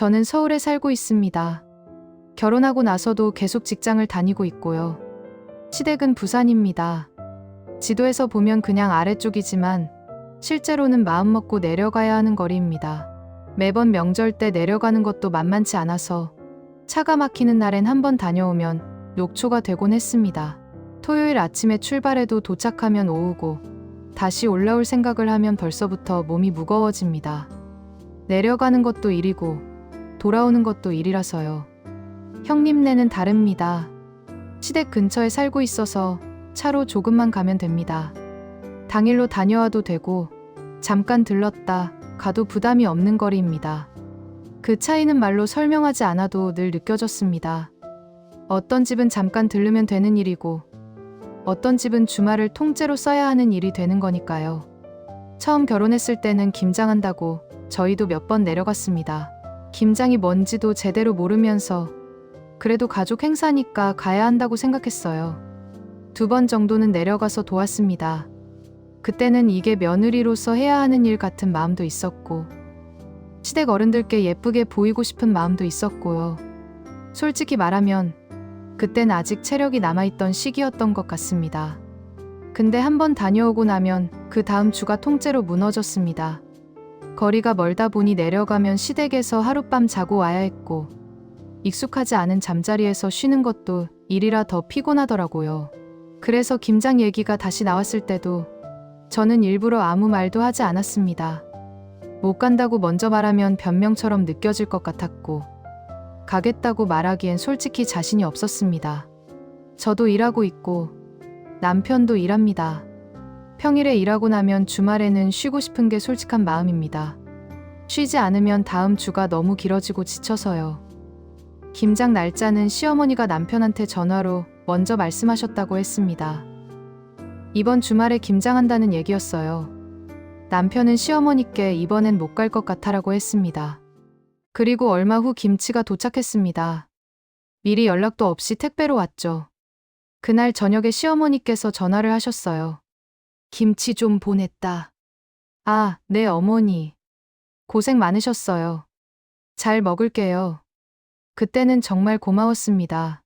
저는 서울에 살고 있습니다. 결혼하고 나서도 계속 직장을 다니고 있고요. 시댁은 부산입니다. 지도에서 보면 그냥 아래쪽이지만 실제로는 마음먹고 내려가야 하는 거리입니다. 매번 명절 때 내려가는 것도 만만치 않아서 차가 막히는 날엔 한번 다녀오면 녹초가 되곤 했습니다. 토요일 아침에 출발해도 도착하면 오후고 다시 올라올 생각을 하면 벌써부터 몸이 무거워집니다. 내려가는 것도 일이고 돌아오는 것도 일이라서요. 형님네는 다릅니다. 시댁 근처에 살고 있어서 차로 조금만 가면 됩니다. 당일로 다녀와도 되고 잠깐 들렀다 가도 부담이 없는 거리입니다. 그 차이는 말로 설명하지 않아도 늘 느껴졌습니다. 어떤 집은 잠깐 들르면 되는 일이고 어떤 집은 주말을 통째로 써야 하는 일이 되는 거니까요. 처음 결혼했을 때는 김장한다고 저희도 몇 번 내려갔습니다. 김장이 뭔지도 제대로 모르면서 그래도 가족 행사니까 가야 한다고 생각했어요. 2번 정도는 내려가서 도왔습니다. 그때는 이게 며느리로서 해야 하는 일 같은 마음도 있었고 시댁 어른들께 예쁘게 보이고 싶은 마음도 있었고요. 솔직히 말하면 그땐 아직 체력이 남아있던 시기였던 것 같습니다. 근데 한번 다녀오고 나면 그 다음 주가 통째로 무너졌습니다. 거리가 멀다 보니 내려가면 시댁에서 하룻밤 자고 와야 했고 익숙하지 않은 잠자리에서 쉬는 것도 일이라 더 피곤하더라고요. 그래서 김장 얘기가 다시 나왔을 때도 저는 일부러 아무 말도 하지 않았습니다. 못 간다고 먼저 말하면 변명처럼 느껴질 것 같았고 가겠다고 말하기엔 솔직히 자신이 없었습니다. 저도 일하고 있고 남편도 일합니다. 평일에 일하고 나면 주말에는 쉬고 싶은 게 솔직한 마음입니다. 쉬지 않으면 다음 주가 너무 길어지고 지쳐서요. 김장 날짜는 시어머니가 남편한테 전화로 먼저 말씀하셨다고 했습니다. 이번 주말에 김장한다는 얘기였어요. 남편은 시어머니께 이번엔 못 갈 것 같아라고 했습니다. 그리고 얼마 후 김치가 도착했습니다. 미리 연락도 없이 택배로 왔죠. 그날 저녁에 시어머니께서 전화를 하셨어요. 김치 좀 보냈다. 아, 네 어머니. 고생 많으셨어요. 잘 먹을게요. 그때는 정말 고마웠습니다.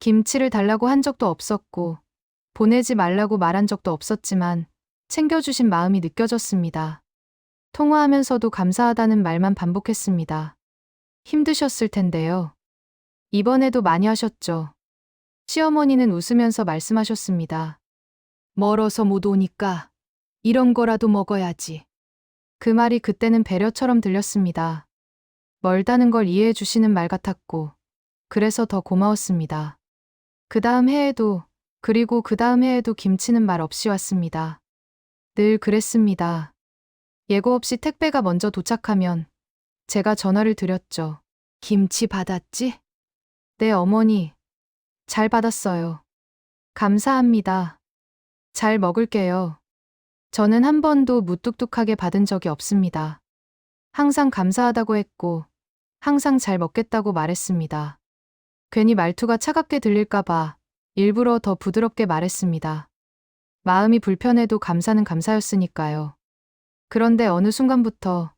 김치를 달라고 한 적도 없었고 보내지 말라고 말한 적도 없었지만 챙겨주신 마음이 느껴졌습니다. 통화하면서도 감사하다는 말만 반복했습니다. 힘드셨을 텐데요. 이번에도 많이 하셨죠. 시어머니는 웃으면서 말씀하셨습니다. 멀어서 못 오니까 이런 거라도 먹어야지. 그 말이 그때는 배려처럼 들렸습니다. 멀다는 걸 이해해 주시는 말 같았고 그래서 더 고마웠습니다. 그 다음 해에도 그리고 그 다음 해에도 김치는 말 없이 왔습니다. 늘 그랬습니다. 예고 없이 택배가 먼저 도착하면 제가 전화를 드렸죠. 김치 받았지? 네 어머니. 잘 받았어요. 감사합니다. 잘 먹을게요. 저는 한 번도 무뚝뚝하게 받은 적이 없습니다. 항상 감사하다고 했고 항상 잘 먹겠다고 말했습니다. 괜히 말투가 차갑게 들릴까봐 일부러 더 부드럽게 말했습니다. 마음이 불편해도 감사는 감사였으니까요. 그런데 어느 순간부터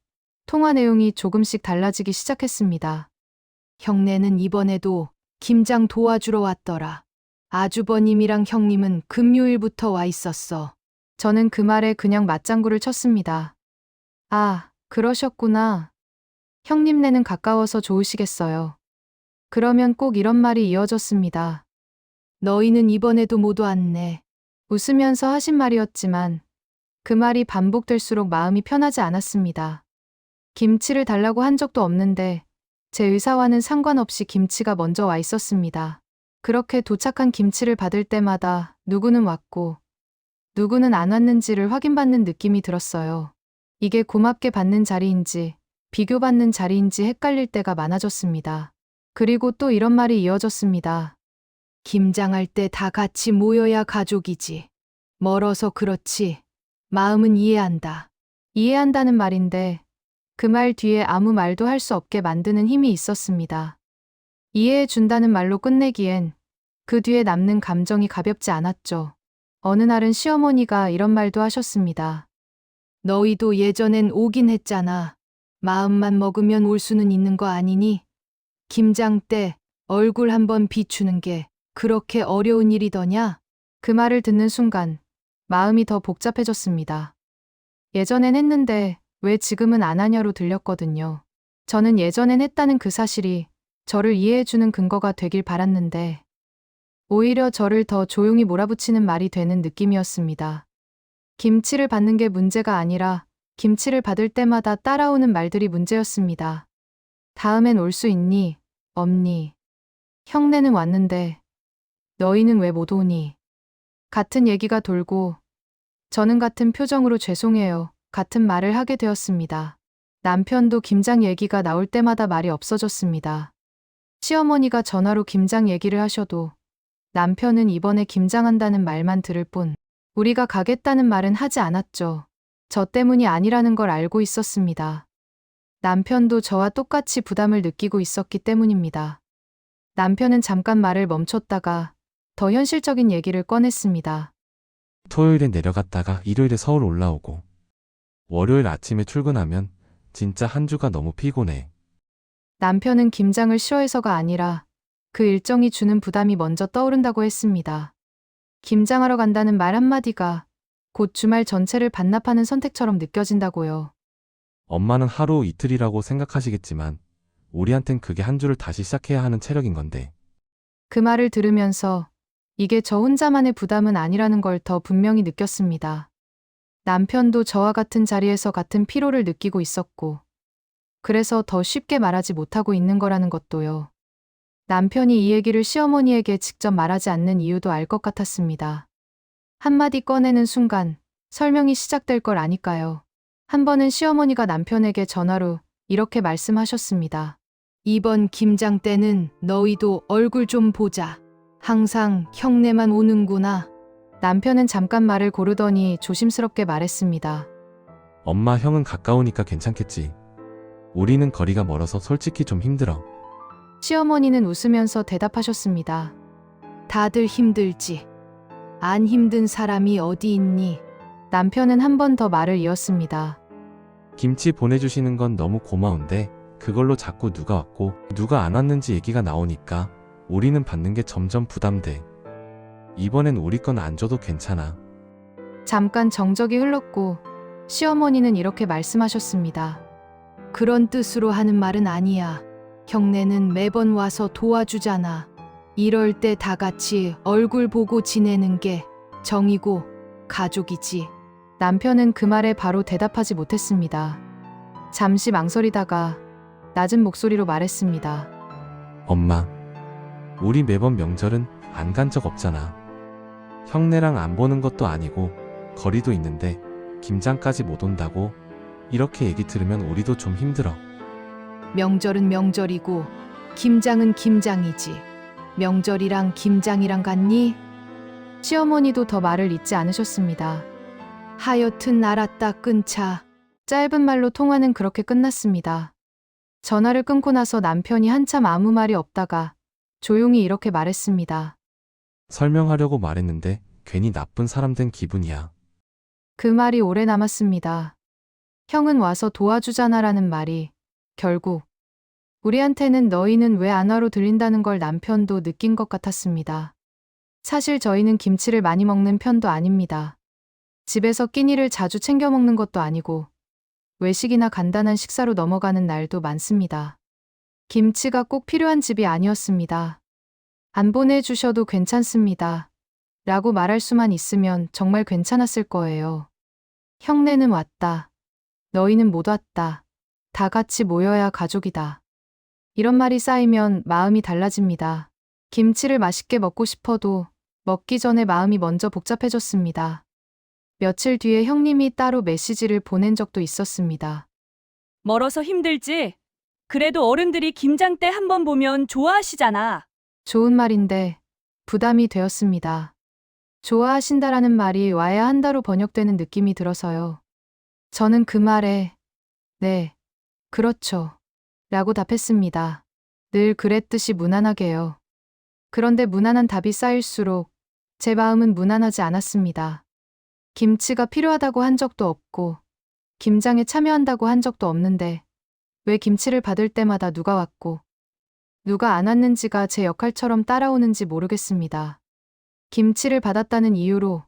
통화 내용이 조금씩 달라지기 시작했습니다. 형네는 이번에도 김장 도와주러 왔더라. 아주버님이랑 형님은 금요일부터 와 있었어. 저는 그 말에 그냥 맞장구를 쳤습니다. 아, 그러셨구나. 형님네는 가까워서 좋으시겠어요. 그러면 꼭 이런 말이 이어졌습니다. 너희는 이번에도 못 왔네. 웃으면서 하신 말이었지만 그 말이 반복될수록 마음이 편하지 않았습니다. 김치를 달라고 한 적도 없는데 제 의사와는 상관없이 김치가 먼저 와 있었습니다. 그렇게 도착한 김치를 받을 때마다 누구는 왔고 누구는 안 왔는지를 확인받는 느낌이 들었어요. 이게 고맙게 받는 자리인지 비교받는 자리인지 헷갈릴 때가 많아졌습니다. 그리고 또 이런 말이 이어졌습니다. 김장할 때 다 같이 모여야 가족이지. 멀어서 그렇지. 마음은 이해한다. 이해한다는 말인데 그 말 뒤에 아무 말도 할 수 없게 만드는 힘이 있었습니다. 이해해 준다는 말로 끝내기엔 그 뒤에 남는 감정이 가볍지 않았죠. 어느 날은 시어머니가 이런 말도 하셨습니다. 너희도 예전엔 오긴 했잖아. 마음만 먹으면 올 수는 있는 거 아니니? 김장 때 얼굴 한번 비추는 게 그렇게 어려운 일이더냐? 그 말을 듣는 순간 마음이 더 복잡해졌습니다. 예전엔 했는데 왜 지금은 안 하냐로 들렸거든요. 저는 예전엔 했다는 그 사실이 저를 이해해주는 근거가 되길 바랐는데 오히려 저를 더 조용히 몰아붙이는 말이 되는 느낌이었습니다. 김치를 받는 게 문제가 아니라 김치를 받을 때마다 따라오는 말들이 문제였습니다. 다음엔 올 수 있니? 없니? 형네는 왔는데 너희는 왜 못 오니? 같은 얘기가 돌고 저는 같은 표정으로 죄송해요. 같은 말을 하게 되었습니다. 남편도 김장 얘기가 나올 때마다 말이 없어졌습니다. 시어머니가 전화로 김장 얘기를 하셔도 남편은 이번에 김장한다는 말만 들을 뿐 우리가 가겠다는 말은 하지 않았죠. 저 때문이 아니라는 걸 알고 있었습니다. 남편도 저와 똑같이 부담을 느끼고 있었기 때문입니다. 남편은 잠깐 말을 멈췄다가 더 현실적인 얘기를 꺼냈습니다. 토요일에 내려갔다가 일요일에 서울 올라오고 월요일 아침에 출근하면 진짜 한 주가 너무 피곤해. 남편은 김장을 싫어해서가 아니라 그 일정이 주는 부담이 먼저 떠오른다고 했습니다. 김장하러 간다는 말 한마디가 곧 주말 전체를 반납하는 선택처럼 느껴진다고요. 엄마는 하루 이틀이라고 생각하시겠지만 우리한텐 그게 한 주를 다시 시작해야 하는 체력인 건데. 그 말을 들으면서 이게 저 혼자만의 부담은 아니라는 걸 더 분명히 느꼈습니다. 남편도 저와 같은 자리에서 같은 피로를 느끼고 있었고, 그래서 더 쉽게 말하지 못하고 있는 거라는 것도요. 남편이 이 얘기를 시어머니에게 직접 말하지 않는 이유도 알 것 같았습니다. 한마디 꺼내는 순간 설명이 시작될 걸 아니까요. 한 번은 시어머니가 남편에게 전화로 이렇게 말씀하셨습니다. 이번 김장 때는 너희도 얼굴 좀 보자. 항상 형네만 오는구나. 남편은 잠깐 말을 고르더니 조심스럽게 말했습니다. 엄마 형은 가까우니까 괜찮겠지. 우리는 거리가 멀어서 솔직히 좀 힘들어. 시어머니는 웃으면서 대답하셨습니다. 다들 힘들지. 안 힘든 사람이 어디 있니? 남편은 한 번 더 말을 이었습니다. 김치 보내주시는 건 너무 고마운데 그걸로 자꾸 누가 왔고 누가 안 왔는지 얘기가 나오니까 우리는 받는 게 점점 부담돼. 이번엔 우리 건 안 줘도 괜찮아. 잠깐 정적이 흘렀고 시어머니는 이렇게 말씀하셨습니다. 그런 뜻으로 하는 말은 아니야. 형네는 매번 와서 도와주잖아. 이럴 때 다 같이 얼굴 보고 지내는 게 정이고 가족이지. 남편은 그 말에 바로 대답하지 못했습니다. 잠시 망설이다가 낮은 목소리로 말했습니다. 엄마, 우리 매번 명절은 안 간 적 없잖아. 형네랑 안 보는 것도 아니고 거리도 있는데 김장까지 못 온다고 이렇게 얘기 들으면 우리도 좀 힘들어. 명절은 명절이고 김장은 김장이지. 명절이랑 김장이랑 같니? 시어머니도 더 말을 잇지 않으셨습니다. 하여튼 알았다 끊자. 짧은 말로 통화는 그렇게 끝났습니다. 전화를 끊고 나서 남편이 한참 아무 말이 없다가 조용히 이렇게 말했습니다. 설명하려고 말했는데 괜히 나쁜 사람 된 기분이야. 그 말이 오래 남았습니다. 형은 와서 도와주잖아라는 말이 결국 우리한테는 너희는 왜 안 와로 들린다는 걸 남편도 느낀 것 같았습니다. 사실 저희는 김치를 많이 먹는 편도 아닙니다. 집에서 끼니를 자주 챙겨 먹는 것도 아니고 외식이나 간단한 식사로 넘어가는 날도 많습니다. 김치가 꼭 필요한 집이 아니었습니다. 안 보내주셔도 괜찮습니다. 라고 말할 수만 있으면 정말 괜찮았을 거예요. 형네는 왔다. 너희는 못 왔다. 다 같이 모여야 가족이다. 이런 말이 쌓이면 마음이 달라집니다. 김치를 맛있게 먹고 싶어도 먹기 전에 마음이 먼저 복잡해졌습니다. 며칠 뒤에 형님이 따로 메시지를 보낸 적도 있었습니다. 멀어서 힘들지? 그래도 어른들이 김장 때 한 번 보면 좋아하시잖아. 좋은 말인데 부담이 되었습니다. 좋아하신다라는 말이 와야 한다로 번역되는 느낌이 들어서요. 저는 그 말에 네, 그렇죠. 라고 답했습니다. 늘 그랬듯이 무난하게요. 그런데 무난한 답이 쌓일수록 제 마음은 무난하지 않았습니다. 김치가 필요하다고 한 적도 없고 김장에 참여한다고 한 적도 없는데 왜 김치를 받을 때마다 누가 왔고 누가 안 왔는지가 제 역할처럼 따라오는지 모르겠습니다. 김치를 받았다는 이유로,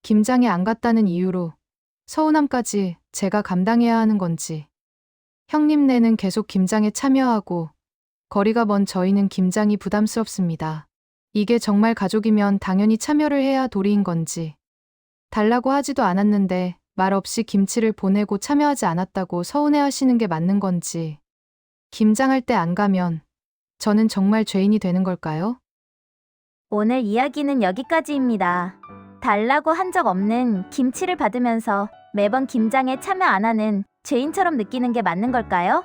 김장에 안 갔다는 이유로 서운함까지 제가 감당해야 하는 건지. 형님네는 계속 김장에 참여하고 거리가 먼 저희는 김장이 부담스럽습니다. 이게 정말 가족이면 당연히 참여를 해야 도리인 건지. 달라고 하지도 않았는데 말 없이 김치를 보내고 참여하지 않았다고 서운해 하시는 게 맞는 건지. 김장할 때 안 가면 저는 정말 죄인이 되는 걸까요? 오늘 이야기는 여기까지입니다. 달라고 한 적 없는 김치를 받으면서 매번 김장에 참여 안 하는 죄인처럼 느끼는 게 맞는 걸까요?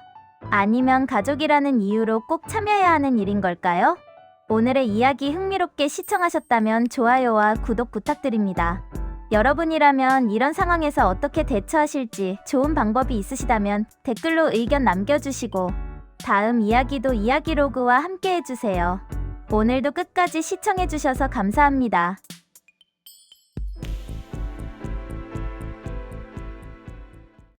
아니면 가족이라는 이유로 꼭 참여해야 하는 일인 걸까요? 오늘의 이야기 흥미롭게 시청하셨다면 좋아요와 구독 부탁드립니다. 여러분이라면 이런 상황에서 어떻게 대처하실지 좋은 방법이 있으시다면 댓글로 의견 남겨주시고 다음 이야기도 이야기로그와 함께 해주세요. 오늘도 끝까지 시청해주셔서 감사합니다.